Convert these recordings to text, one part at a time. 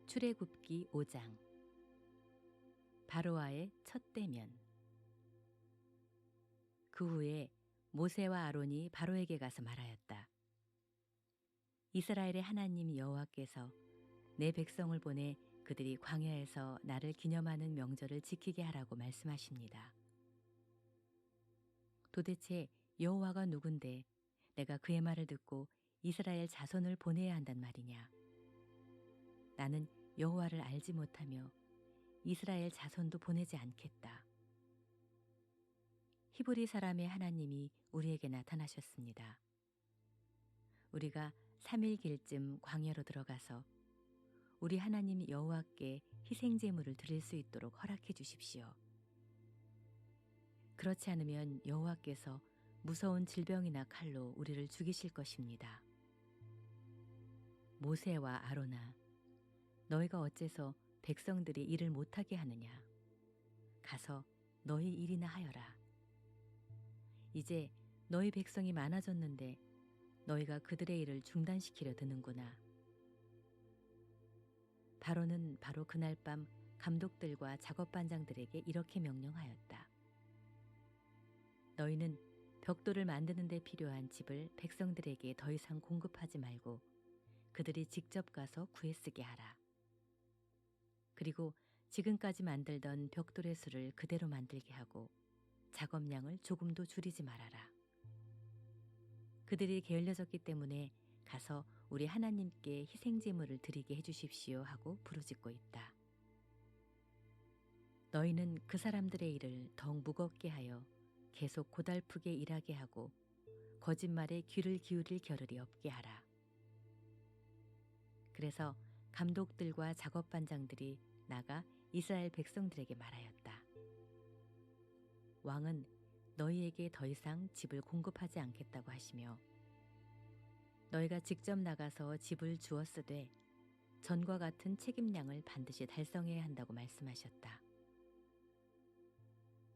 출애굽기 5장. 바로와의 첫 대면. 그 후에 모세와 아론이 바로에게 가서 말하였다. 이스라엘의 하나님 여호와께서 내 백성을 보내 그들이 광야에서 나를 기념하는 명절을 지키게 하라고 말씀하십니다. 도대체 여호와가 누군데 내가 그의 말을 듣고 이스라엘 자손을 보내야 한단 말이냐? 나는 여호와를 알지 못하며 이스라엘 자손도 보내지 않겠다. 히브리 사람의 하나님이 우리에게 나타나셨습니다. 우리가 3일길쯤 광야로 들어가서 우리 하나님 여호와께 희생제물을 드릴 수 있도록 허락해 주십시오. 그렇지 않으면 여호와께서 무서운 질병이나 칼로 우리를 죽이실 것입니다. 모세와 아론아, 너희가 어째서 백성들이 일을 못하게 하느냐? 가서 너희 일이나 하여라. 이제 너희 백성이 많아졌는데 너희가 그들의 일을 중단시키려 드는구나. 바로는 바로 그날 밤 감독들과 작업반장들에게 이렇게 명령하였다. 너희는 벽돌을 만드는 데 필요한 집을 백성들에게 더 이상 공급하지 말고 그들이 직접 가서 구해쓰게 하라. 그리고 지금까지 만들던 벽돌의 수를 그대로 만들게 하고 작업량을 조금도 줄이지 말아라. 그들이 게을러졌기 때문에 가서 우리 하나님께 희생제물을 드리게 해주십시오 하고 부르짖고 있다. 너희는 그 사람들의 일을 더욱 무겁게 하여 계속 고달프게 일하게 하고 거짓말에 귀를 기울일 겨를이 없게 하라. 그래서 감독들과 작업반장들이 나가 이스라엘 백성들에게 말하였다. 왕은 너희에게 더 이상 집을 공급하지 않겠다고 하시며 너희가 직접 나가서 집을 주었으되 전과 같은 책임량을 반드시 달성해야 한다고 말씀하셨다.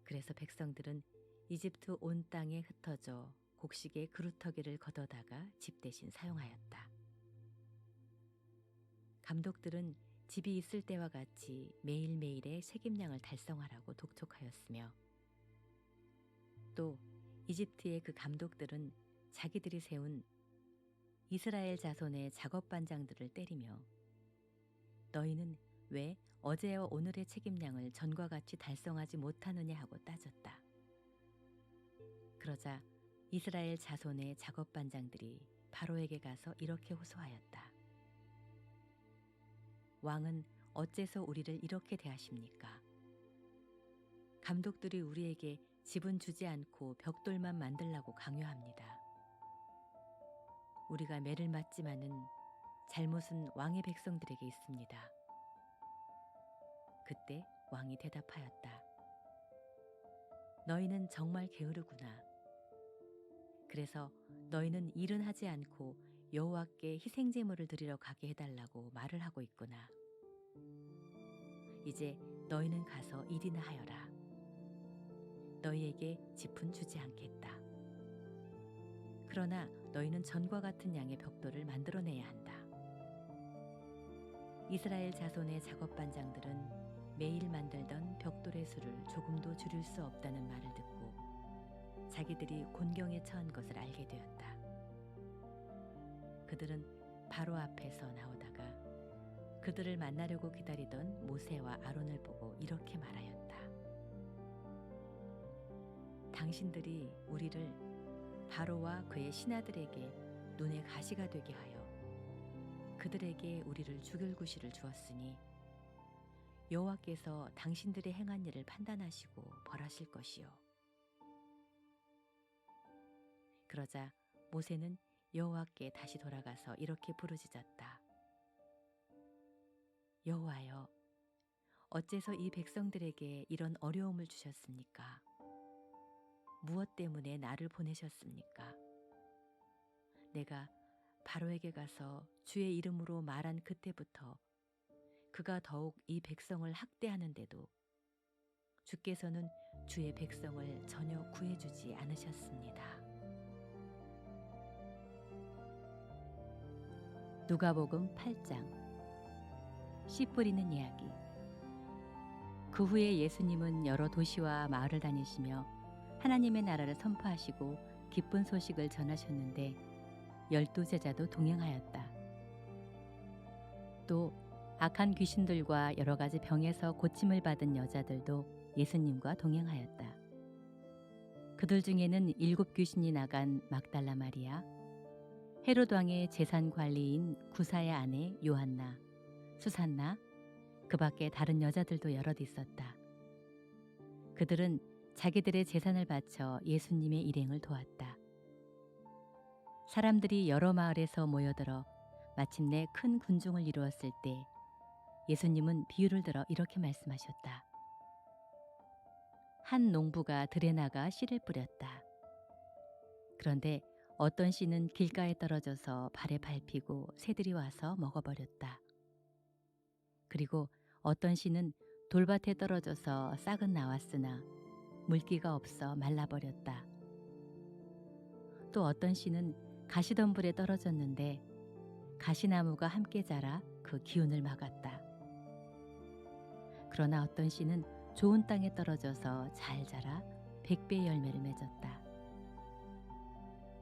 그래서 백성들은 이집트 온 땅에 흩어져 곡식의 그루터기를 걷어다가 집 대신 사용하였다. 감독들은 집이 있을 때와 같이 매일매일의 책임량을 달성하라고 독촉하였으며 또 이집트의 그 감독들은 자기들이 세운 이스라엘 자손의 작업반장들을 때리며 너희는 왜 어제와 오늘의 책임량을 전과 같이 달성하지 못하느냐 하고 따졌다. 그러자 이스라엘 자손의 작업반장들이 바로에게 가서 이렇게 호소하였다. 왕은 어째서 우리를 이렇게 대하십니까? 감독들이 우리에게 집은 주지 않고 벽돌만 만들라고 강요합니다. 우리가 매를 맞지만은 잘못은 왕의 백성들에게 있습니다. 그때 왕이 대답하였다. 너희는 정말 게으르구나. 그래서 너희는 일은 하지 않고 여호와께 희생제물을 드리러 가게 해달라고 말을 하고 있구나. 이제 너희는 가서 일이나 하여라. 너희에게 집은 주지 않겠다. 그러나 너희는 전과 같은 양의 벽돌을 만들어내야 한다. 이스라엘 자손의 작업반장들은 매일 만들던 벽돌의 수를 조금도 줄일 수 없다는 말을 듣고 자기들이 곤경에 처한 것을 알게 되었다. 그들은 바로 앞에서 나오다가 그들을 만나려고 기다리던 모세와 아론을 보고 이렇게 말하였다. 당신들이 우리를 바로와 그의 신하들에게 눈의 가시가 되게 하여 그들에게 우리를 죽일 구실을 주었으니 여호와께서 당신들의 행한 일을 판단하시고 벌하실 것이요. 그러자 모세는 여호와께 다시 돌아가서 이렇게 부르짖었다. 여호와여, 어째서 이 백성들에게 이런 어려움을 주셨습니까? 무엇 때문에 나를 보내셨습니까? 내가 바로에게 가서 주의 이름으로 말한 그때부터 그가 더욱 이 백성을 학대하는데도 주께서는 주의 백성을 전혀 구해주지 않으셨습니다. 누가복음 8장. 씨 뿌리는 이야기. 그 후에 예수님은 여러 도시와 마을을 다니시며 하나님의 나라를 선포하시고 기쁜 소식을 전하셨는데 12제자도 동행하였다. 또 악한 귀신들과 여러 가지 병에서 고침을 받은 여자들도 예수님과 동행하였다. 그들 중에는 7 귀신이 나간 막달라 마리아, 헤롯 왕의 재산 관리인 구사의 아내 요한나, 수산나, 그 밖에 다른 여자들도 여럿 있었다. 그들은 자기들의 재산을 바쳐 예수님의 일행을 도왔다. 사람들이 여러 마을에서 모여들어 마침내 큰 군중을 이루었을 때 예수님은 비유를 들어 이렇게 말씀하셨다. 한 농부가 들에 나가 씨를 뿌렸다. 그런데 어떤 씨는 길가에 떨어져서 발에 밟히고 새들이 와서 먹어버렸다. 그리고 어떤 씨는 돌밭에 떨어져서 싹은 나왔으나 물기가 없어 말라버렸다. 또 어떤 씨는 가시덤불에 떨어졌는데 가시나무가 함께 자라 그 기운을 막았다. 그러나 어떤 씨는 좋은 땅에 떨어져서 잘 자라 100배의 열매를 맺었다.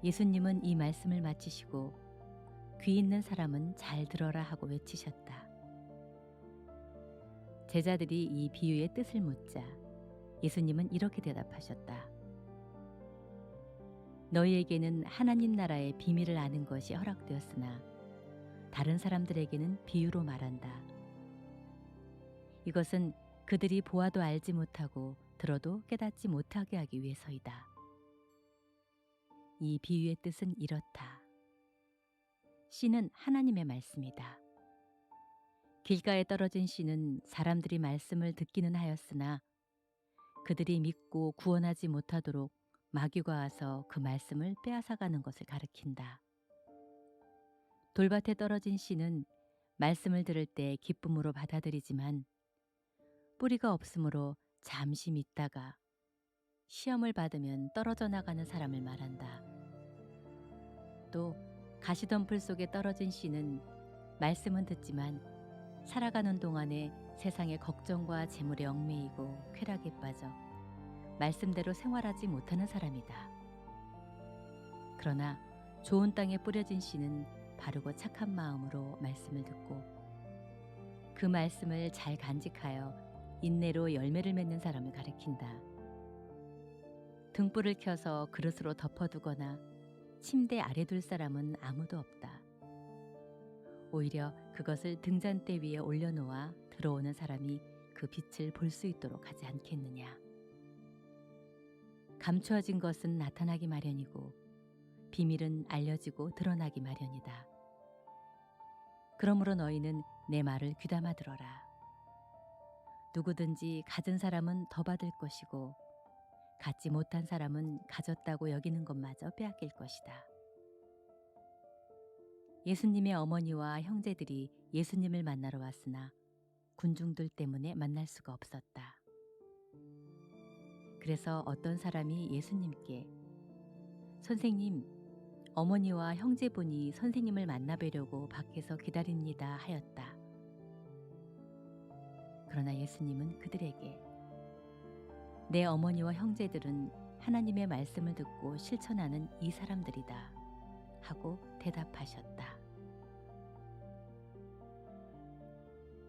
예수님은 이 말씀을 마치시고 귀 있는 사람은 잘 들어라 하고 외치셨다. 제자들이 이 비유의 뜻을 묻자 예수님은 이렇게 대답하셨다. 너희에게는 하나님 나라의 비밀을 아는 것이 허락되었으나 다른 사람들에게는 비유로 말한다. 이것은 그들이 보아도 알지 못하고 들어도 깨닫지 못하게 하기 위해서이다. 이 비유의 뜻은 이렇다. 씨는 하나님의 말씀이다. 길가에 떨어진 씨는 사람들이 말씀을 듣기는 하였으나 그들이 믿고 구원하지 못하도록 마귀가 와서 그 말씀을 빼앗아가는 것을 가리킨다. 돌밭에 떨어진 씨는 말씀을 들을 때 기쁨으로 받아들이지만 뿌리가 없으므로 잠시 믿다가 시험을 받으면 떨어져 나가는 사람을 말한다. 또 가시덤불 속에 떨어진 씨는 말씀은 듣지만 살아가는 동안에 세상의 걱정과 재물에 얽매이고 쾌락에 빠져 말씀대로 생활하지 못하는 사람이다. 그러나 좋은 땅에 뿌려진 씨는 바르고 착한 마음으로 말씀을 듣고 그 말씀을 잘 간직하여 인내로 열매를 맺는 사람을 가리킨다. 등불을 켜서 그릇으로 덮어두거나 침대 아래 둘 사람은 아무도 없다. 오히려 그것을 등잔대 위에 올려놓아 들어오는 사람이 그 빛을 볼 수 있도록 하지 않겠느냐. 감추어진 것은 나타나기 마련이고 비밀은 알려지고 드러나기 마련이다. 그러므로 너희는 내 말을 귀담아 들어라. 누구든지 가진 사람은 더 받을 것이고 갖지 못한 사람은 가졌다고 여기는 것마저 빼앗길 것이다. 예수님의 어머니와 형제들이 예수님을 만나러 왔으나 군중들 때문에 만날 수가 없었다. 그래서 어떤 사람이 예수님께 선생님, 어머니와 형제분이 선생님을 만나뵈려고 밖에서 기다립니다 하였다. 그러나 예수님은 그들에게 내 어머니와 형제들은 하나님의 말씀을 듣고 실천하는 이 사람들이다 하고 대답하셨다.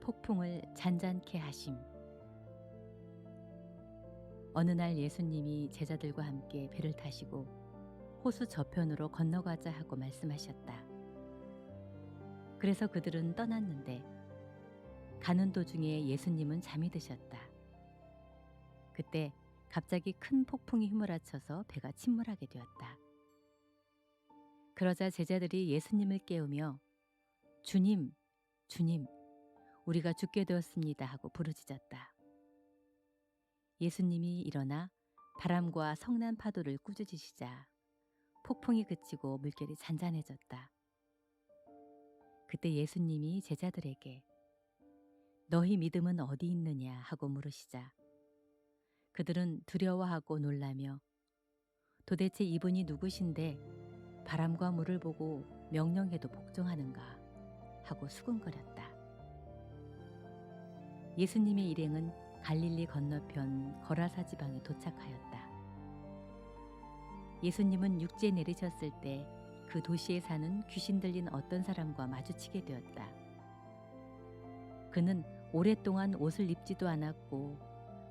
폭풍을 잔잔케 하심. 어느 날 예수님이 제자들과 함께 배를 타시고 호수 저편으로 건너가자 하고 말씀하셨다. 그래서 그들은 떠났는데 가는 도중에 예수님은 잠이 드셨다. 그때 갑자기 큰 폭풍이 휘몰아쳐서 배가 침몰하게 되었다. 그러자 제자들이 예수님을 깨우며 주님, 주님, 우리가 죽게 되었습니다 하고 부르짖었다. 예수님이 일어나 바람과 성난 파도를 꾸짖으시자 폭풍이 그치고 물결이 잔잔해졌다. 그때 예수님이 제자들에게 너희 믿음은 어디 있느냐 하고 물으시자 그들은 두려워하고 놀라며 도대체 이분이 누구신데 바람과 물을 보고 명령해도 복종하는가 하고 수군거렸다. 예수님의 일행은 갈릴리 건너편 거라사 지방에 도착하였다. 예수님은 육지에 내리셨을 때 그 도시에 사는 귀신 들린 어떤 사람과 마주치게 되었다. 그는 오랫동안 옷을 입지도 않았고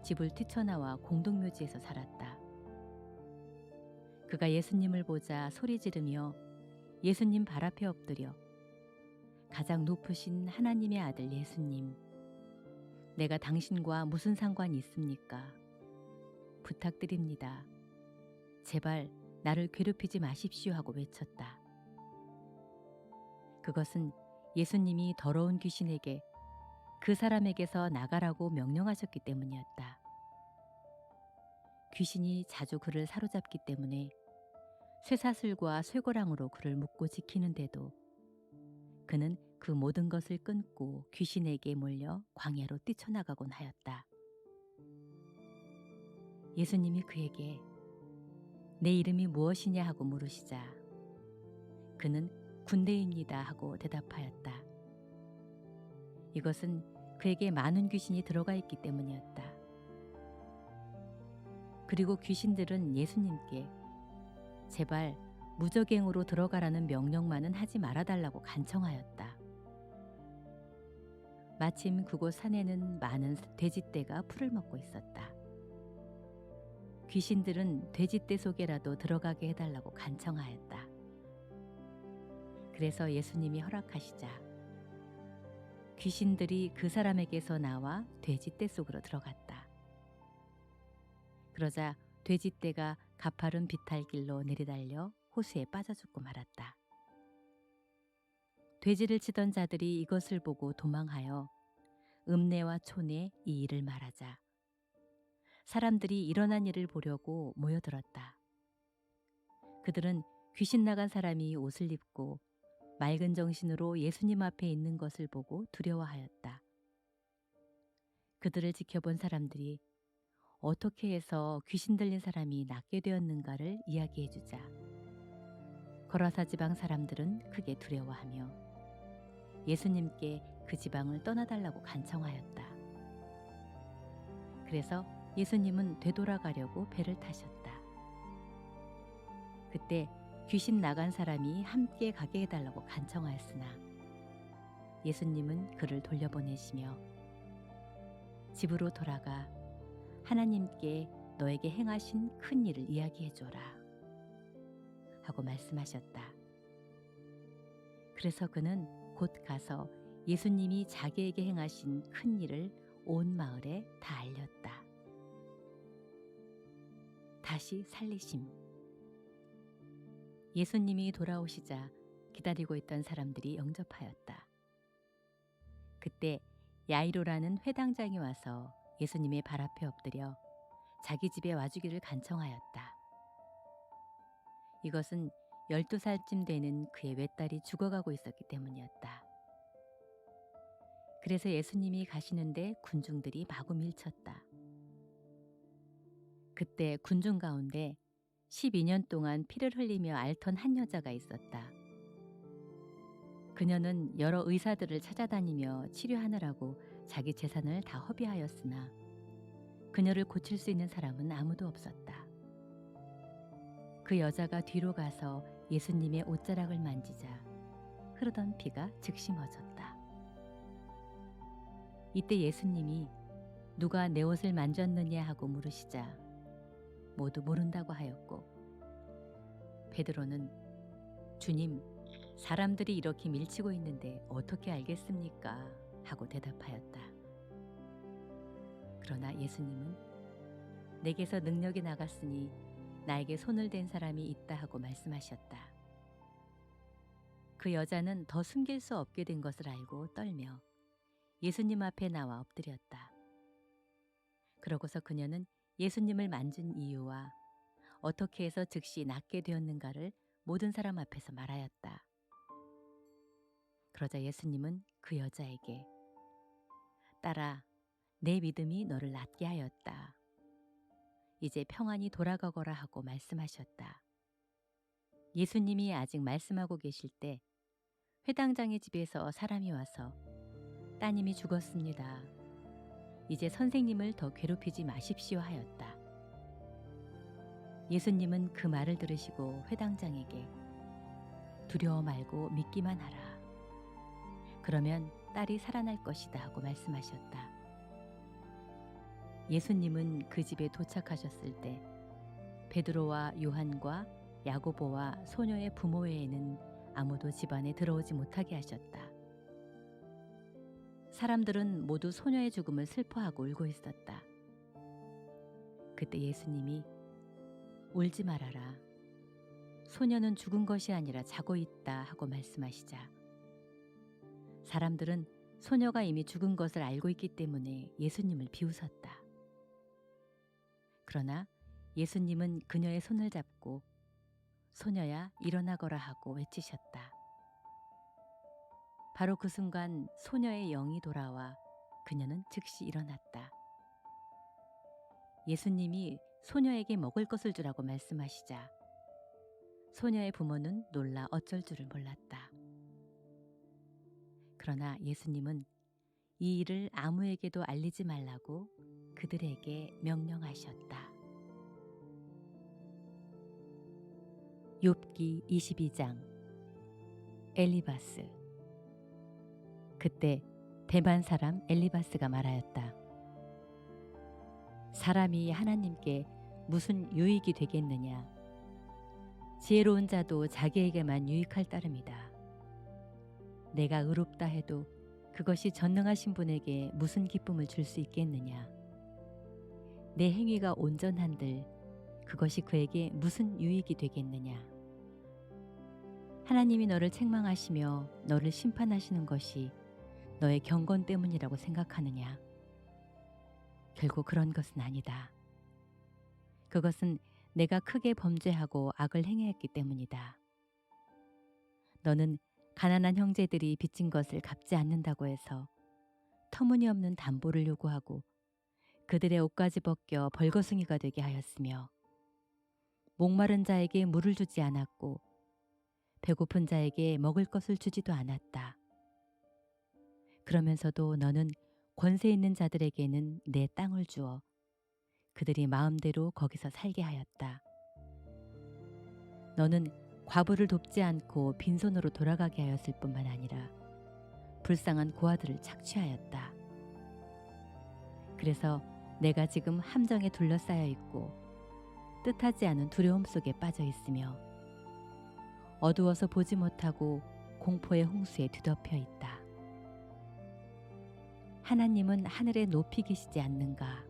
집을 뛰쳐나와 공동묘지에서 살았다. 그가 예수님을 보자 소리 지르며 예수님 발 앞에 엎드려 가장 높으신 하나님의 아들 예수님, 내가 당신과 무슨 상관이 있습니까? 부탁드립니다. 제발 나를 괴롭히지 마십시오 하고 외쳤다. 그것은 예수님이 더러운 귀신에게 그 사람에게서 나가라고 명령하셨기 때문이었다. 귀신이 자주 그를 사로잡기 때문에 쇠사슬과 쇠고랑으로 그를 묶고 지키는데도 그는 그 모든 것을 끊고 귀신에게 몰려 광야로 뛰쳐나가곤 하였다. 예수님이 그에게 내 이름이 무엇이냐 하고 물으시자 그는 군대입니다 하고 대답하였다. 이것은 그에게 많은 귀신이 들어가 있기 때문이었다. 그리고 귀신들은 예수님께 제발 무적행으로 들어가라는 명령만은 하지 말아달라고 간청하였다. 마침 그곳 산에는 많은 돼지떼가 풀을 먹고 있었다. 귀신들은 돼지떼 속에라도 들어가게 해달라고 간청하였다. 그래서 예수님이 허락하시자 귀신들이 그 사람에게서 나와 돼지떼 속으로 들어갔다. 그러자 돼지떼가 가파른 비탈길로 내리달려 호수에 빠져 죽고 말았다. 돼지를 치던 자들이 이것을 보고 도망하여 읍내와 촌에 이 일을 말하자 사람들이 일어난 일을 보려고 모여들었다. 그들은 귀신 나간 사람이 옷을 입고 맑은 정신으로 예수님 앞에 있는 것을 보고 두려워하였다. 그들을 지켜본 사람들이 어떻게 해서 귀신 들린 사람이 낫게 되었는가를 이야기해 주자 거라사 지방 사람들은 크게 두려워하며 예수님께 그 지방을 떠나달라고 간청하였다. 그래서 예수님은 되돌아가려고 배를 타셨다. 그때 귀신 나간 사람이 함께 가게 해달라고 간청하였으나 예수님은 그를 돌려보내시며 집으로 돌아가 하나님께 너에게 행하신 큰 일을 이야기해줘라 하고 말씀하셨다. 그래서 그는 곧 가서 예수님이 자기에게 행하신 큰 일을 온 마을에 다 알렸다. 다시 살리심. 예수님이 돌아오시자 기다리고 있던 사람들이 영접하였다. 그때 야이로라는 회당장이 와서 예수님의 발 앞에 엎드려 자기 집에 와주기를 간청하였다. 이것은 12살쯤 되는 그의 외딸이 죽어가고 있었기 때문이었다. 그래서 예수님이 가시는데 군중들이 마구 밀쳤다. 그때 군중 가운데 12년 동안 피를 흘리며 앓던 한 여자가 있었다. 그녀는 여러 의사들을 찾아다니며 치료하느라고 자기 재산을 다 허비하였으나 그녀를 고칠 수 있는 사람은 아무도 없었다. 그 여자가 뒤로 가서 예수님의 옷자락을 만지자 흐르던 피가 즉시 멎었다. 이때 예수님이 누가 내 옷을 만졌느냐 하고 물으시자 모두 모른다고 하였고 베드로는 주님, 사람들이 이렇게 밀치고 있는데 어떻게 알겠습니까? 하고 대답하였다. 그러나 예수님은 내게서 능력이 나갔으니 나에게 손을 댄 사람이 있다 하고 말씀하셨다. 그 여자는 더 숨길 수 없게 된 것을 알고 떨며 예수님 앞에 나와 엎드렸다. 그러고서 그녀는 예수님을 만진 이유와 어떻게 해서 즉시 낫게 되었는가를 모든 사람 앞에서 말하였다. 그러자 예수님은 그 여자에게 딸아, 내 믿음이 너를 낫게 하였다. 이제 평안히 돌아가거라 하고 말씀하셨다. 예수님이 아직 말씀하고 계실 때 회당장의 집에서 사람이 와서 따님이 죽었습니다. 이제 선생님을 더 괴롭히지 마십시오 하였다. 예수님은 그 말을 들으시고 회당장에게 두려워 말고 믿기만 하라. 그러면 딸이 살아날 것이다 하고 말씀하셨다. 예수님은 그 집에 도착하셨을 때 베드로와 요한과 야고보와 소녀의 부모 외에는 아무도 집 안에 들어오지 못하게 하셨다. 사람들은 모두 소녀의 죽음을 슬퍼하고 울고 있었다. 그때 예수님이 울지 말아라. 소녀는 죽은 것이 아니라 자고 있다 하고 말씀하시자 사람들은 소녀가 이미 죽은 것을 알고 있기 때문에 예수님을 비웃었다. 그러나 예수님은 그녀의 손을 잡고 소녀야 일어나거라 하고 외치셨다. 바로 그 순간 소녀의 영이 돌아와 그녀는 즉시 일어났다. 예수님이 소녀에게 먹을 것을 주라고 말씀하시자 소녀의 부모는 놀라 어쩔 줄을 몰랐다. 그러나 예수님은 이 일을 아무에게도 알리지 말라고 그들에게 명령하셨다. 욥기 22장. 엘리바스. 그때 대만 사람 엘리바스가 말하였다. 사람이 하나님께 무슨 유익이 되겠느냐. 지혜로운 자도 자기에게만 유익할 따름이다. 내가 의롭다 해도 그것이 전능하신 분에게 무슨 기쁨을 줄 수 있겠느냐. 내 행위가 온전한들 그것이 그에게 무슨 유익이 되겠느냐. 하나님이 너를 책망하시며 너를 심판하시는 것이 너의 경건 때문이라고 생각하느냐. 결국 그런 것은 아니다. 그것은 내가 크게 범죄하고 악을 행했기 때문이다. 너는 가난한 형제들이 빚진 것을 갚지 않는다고 해서 터무니없는 담보를 요구하고 그들의 옷까지 벗겨 벌거숭이가 되게 하였으며 목마른 자에게 물을 주지 않았고 배고픈 자에게 먹을 것을 주지도 않았다. 그러면서도 너는 권세 있는 자들에게는 내 땅을 주어 그들이 마음대로 거기서 살게 하였다. 너는 과부를 돕지 않고 빈손으로 돌아가게 하였을 뿐만 아니라 불쌍한 고아들을 착취하였다. 그래서 내가 지금 함정에 둘러싸여 있고 뜻하지 않은 두려움 속에 빠져 있으며 어두워서 보지 못하고 공포의 홍수에 뒤덮여 있다. 하나님은 하늘에 높이 계시지 않는가?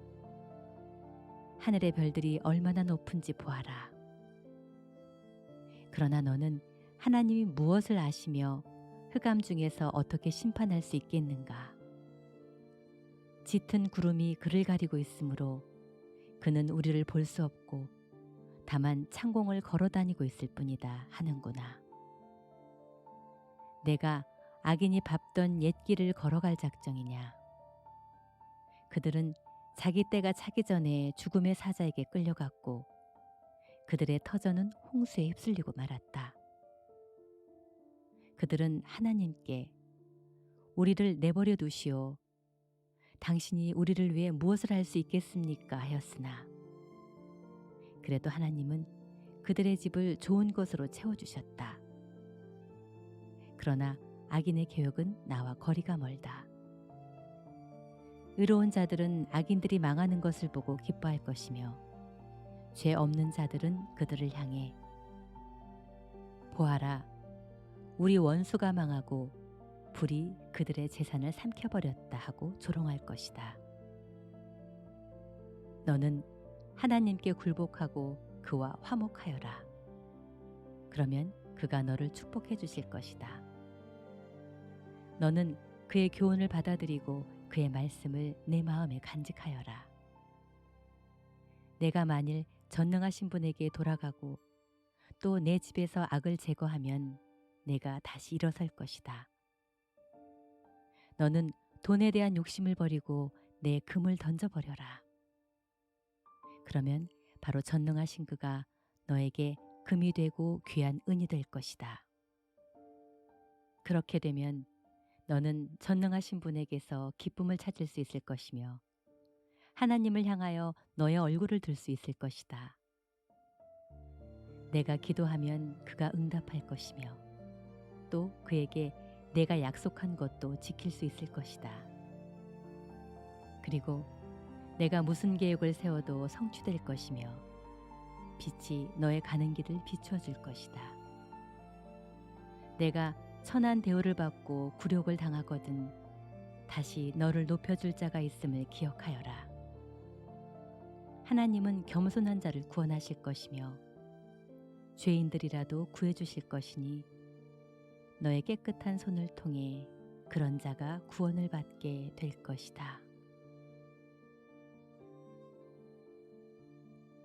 하늘의 별들이 얼마나 높은지 보아라. 그러나 너는 하나님이 무엇을 아시며 흑암 중에서 어떻게 심판할 수 있겠는가? 짙은 구름이 그를 가리고 있으므로 그는 우리를 볼 수 없고 다만 창공을 걸어 다니고 있을 뿐이다 하는구나. 내가 악인이 밟던 옛 길을 걸어갈 작정이냐. 그들은 자기 때가 차기 전에 죽음의 사자에게 끌려갔고 그들의 터전은 홍수에 휩쓸리고 말았다. 그들은 하나님께 우리를 내버려 두시오. 당신이 우리를 위해 무엇을 할 수 있겠습니까? 하였으나 그래도 하나님은 그들의 집을 좋은 것으로 채워주셨다. 그러나 악인의 계획은 나와 거리가 멀다. 의로운 자들은 악인들이 망하는 것을 보고 기뻐할 것이며 죄 없는 자들은 그들을 향해 보아라, 우리 원수가 망하고 불이 그들의 재산을 삼켜버렸다 하고 조롱할 것이다. 너는 하나님께 굴복하고 그와 화목하여라. 그러면 그가 너를 축복해 주실 것이다. 너는 그의 교훈을 받아들이고 그의 말씀을 내 마음에 간직하여라. 내가 만일 전능하신 분에게 돌아가고 또 내 집에서 악을 제거하면 내가 다시 일어설 것이다. 너는 돈에 대한 욕심을 버리고 내 금을 던져버려라. 그러면 바로 전능하신 그가 너에게 금이 되고 귀한 은이 될 것이다. 그렇게 되면 너는 전능하신 분에게서 기쁨을 찾을 수 있을 것이며 하나님을 향하여 너의 얼굴을 들 수 있을 것이다. 내가 기도하면 그가 응답할 것이며 또 그에게 내가 약속한 것도 지킬 수 있을 것이다. 그리고 내가 무슨 계획을 세워도 성취될 것이며 빛이 너의 가는 길을 비추어 줄 것이다. 내가 천한 대우를 받고 굴욕을 당하거든 다시 너를 높여줄 자가 있음을 기억하여라. 하나님은 겸손한 자를 구원하실 것이며 죄인들이라도 구해주실 것이니 너의 깨끗한 손을 통해 그런 자가 구원을 받게 될 것이다.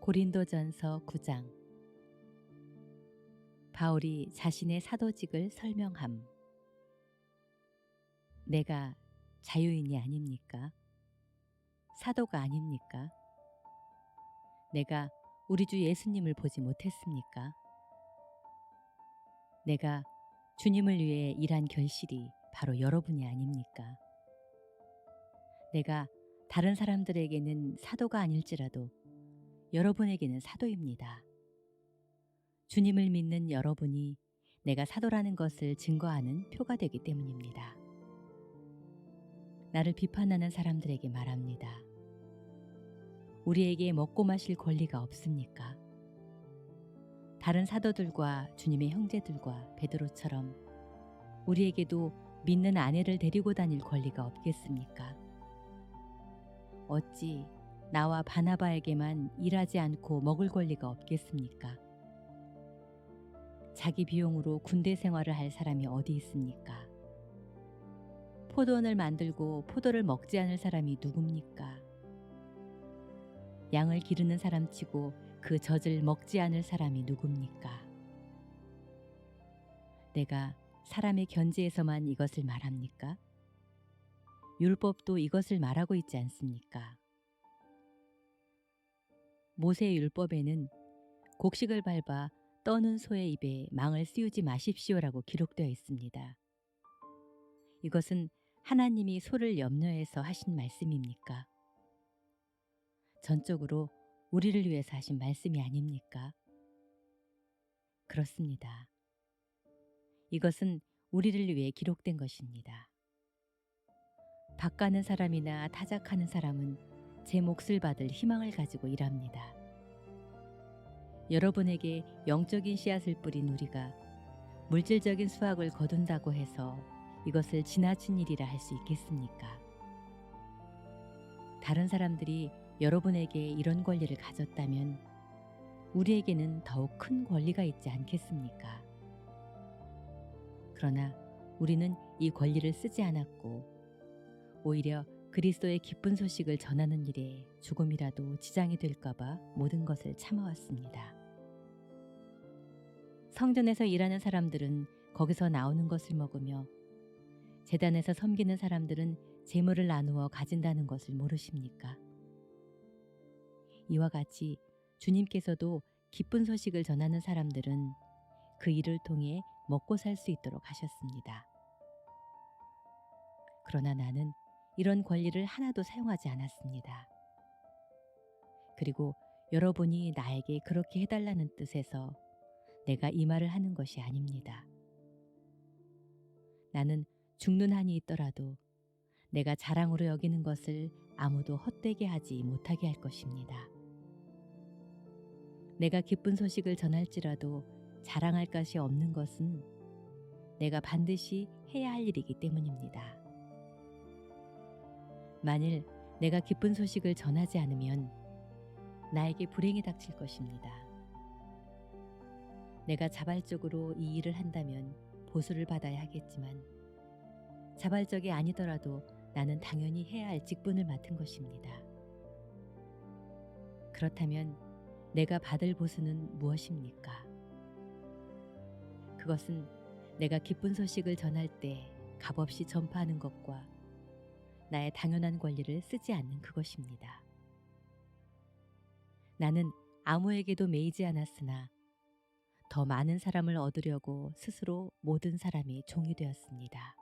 고린도전서 9장. 바울이 자신의 사도직을 설명함. 내가 자유인이 아닙니까? 사도가 아닙니까? 내가 우리 주 예수님을 보지 못했습니까? 내가 주님을 위해 일한 결실이 바로 여러분이 아닙니까? 내가 다른 사람들에게는 사도가 아닐지라도 여러분에게는 사도입니다. 주님을 믿는 여러분이 내가 사도라는 것을 증거하는 표가 되기 때문입니다. 나를 비판하는 사람들에게 말합니다. 우리에게 먹고 마실 권리가 없습니까? 다른 사도들과 주님의 형제들과 베드로처럼 우리에게도 믿는 아내를 데리고 다닐 권리가 없겠습니까? 어찌 나와 바나바에게만 일하지 않고 먹을 권리가 없겠습니까? 자기 비용으로 군대 생활을 할 사람이 어디 있습니까? 포도원을 만들고 포도를 먹지 않을 사람이 누굽니까? 양을 기르는 사람치고 그 젖을 먹지 않을 사람이 누굽니까? 내가 사람의 견지에서만 이것을 말합니까? 율법도 이것을 말하고 있지 않습니까? 모세의 율법에는 곡식을 밟아 떠는 소의 입에 망을 씌우지 마십시오라고 기록되어 있습니다. 이것은 하나님이 소를 염려해서 하신 말씀입니까? 전적으로 우리를 위해서 하신 말씀이 아닙니까? 그렇습니다. 이것은 우리를 위해 기록된 것입니다. 밭가는 사람이나 타작하는 사람은 제 몫을 받을 희망을 가지고 일합니다. 여러분에게 영적인 씨앗을 뿌린 우리가 물질적인 수확을 거둔다고 해서 이것을 지나친 일이라 할 수 있겠습니까? 다른 사람들이 여러분에게 이런 권리를 가졌다면 우리에게는 더욱 큰 권리가 있지 않겠습니까? 그러나 우리는 이 권리를 쓰지 않았고 오히려 그리스도의 기쁜 소식을 전하는 일에 조금이라도 지장이 될까봐 모든 것을 참아왔습니다. 성전에서 일하는 사람들은 거기서 나오는 것을 먹으며 제단에서 섬기는 사람들은 재물을 나누어 가진다는 것을 모르십니까? 이와 같이 주님께서도 기쁜 소식을 전하는 사람들은 그 일을 통해 먹고 살 수 있도록 하셨습니다. 그러나 나는 이런 권리를 하나도 사용하지 않았습니다. 그리고 여러분이 나에게 그렇게 해달라는 뜻에서 내가 이 말을 하는 것이 아닙니다. 나는 죽는 한이 있더라도 내가 자랑으로 여기는 것을 아무도 헛되게 하지 못하게 할 것입니다. 내가 기쁜 소식을 전할지라도 자랑할 것이 없는 것은 내가 반드시 해야 할 일이기 때문입니다. 만일 내가 기쁜 소식을 전하지 않으면 나에게 불행이 닥칠 것입니다. 내가 자발적으로 이 일을 한다면 보수를 받아야 하겠지만 자발적이 아니더라도 나는 당연히 해야 할 직분을 맡은 것입니다. 그렇다면 내가 받을 보수는 무엇입니까? 그것은 내가 기쁜 소식을 전할 때 값없이 전파하는 것과 나의 당연한 권리를 쓰지 않는 그것입니다. 나는 아무에게도 매이지 않았으나 더 많은 사람을 얻으려고 스스로 모든 사람이 종이 되었습니다.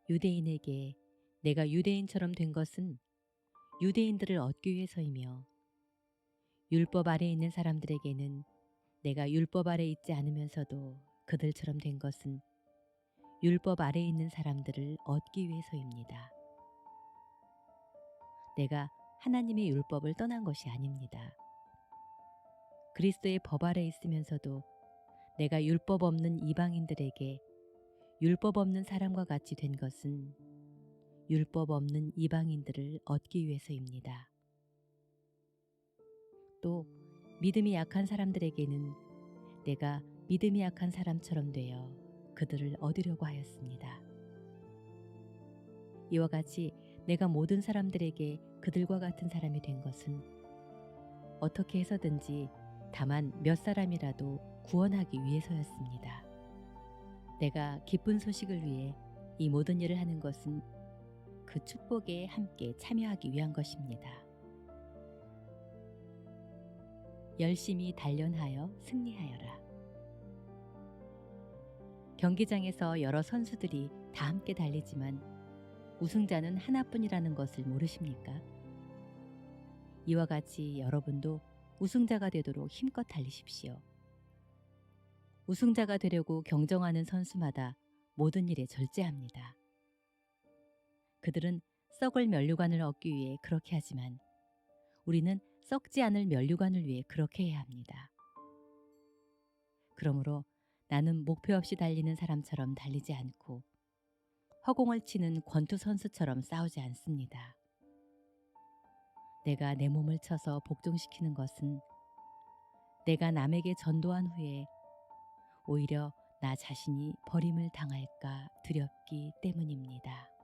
유대인에게 내가 유대인처럼 된 것은 유대인들을 얻기 위해서이며 율법 아래 있는 사람들에게는 내가 율법 아래 있지 않으면서도 그들처럼 된 것은 율법 아래 있는 사람들을 얻기 위해서입니다. 내가 하나님의 율법을 떠난 것이 아닙니다. 그리스도의 법 아래 있으면서도 내가 율법 없는 이방인들에게 율법 없는 사람과 같이 된 것은 율법 없는 이방인들을 얻기 위해서입니다. 또 믿음이 약한 사람들에게는 내가 믿음이 약한 사람처럼 되어 그들을 얻으려고 하였습니다. 이와 같이 내가 모든 사람들에게 그들과 같은 사람이 된 것은 어떻게 해서든지 다만 몇 사람이라도 구원하기 위해서였습니다. 내가 기쁜 소식을 위해 이 모든 일을 하는 것은 그 축복에 함께 참여하기 위한 것입니다. 열심히 단련하여 승리하여라. 경기장에서 여러 선수들이 다 함께 달리지만 우승자는 하나뿐이라는 것을 모르십니까? 이와 같이 여러분도 우승자가 되도록 힘껏 달리십시오. 우승자가 되려고 경정하는 선수마다 모든 일에 절제합니다. 그들은 썩을 면류관을 얻기 위해 그렇게 하지만 우리는 썩지 않을 면류관을 위해 그렇게 해야 합니다. 그러므로 나는 목표 없이 달리는 사람처럼 달리지 않고 허공을 치는 권투 선수처럼 싸우지 않습니다. 내가 내 몸을 쳐서 복종시키는 것은 내가 남에게 전도한 후에 오히려 나 자신이 버림을 당할까 두렵기 때문입니다.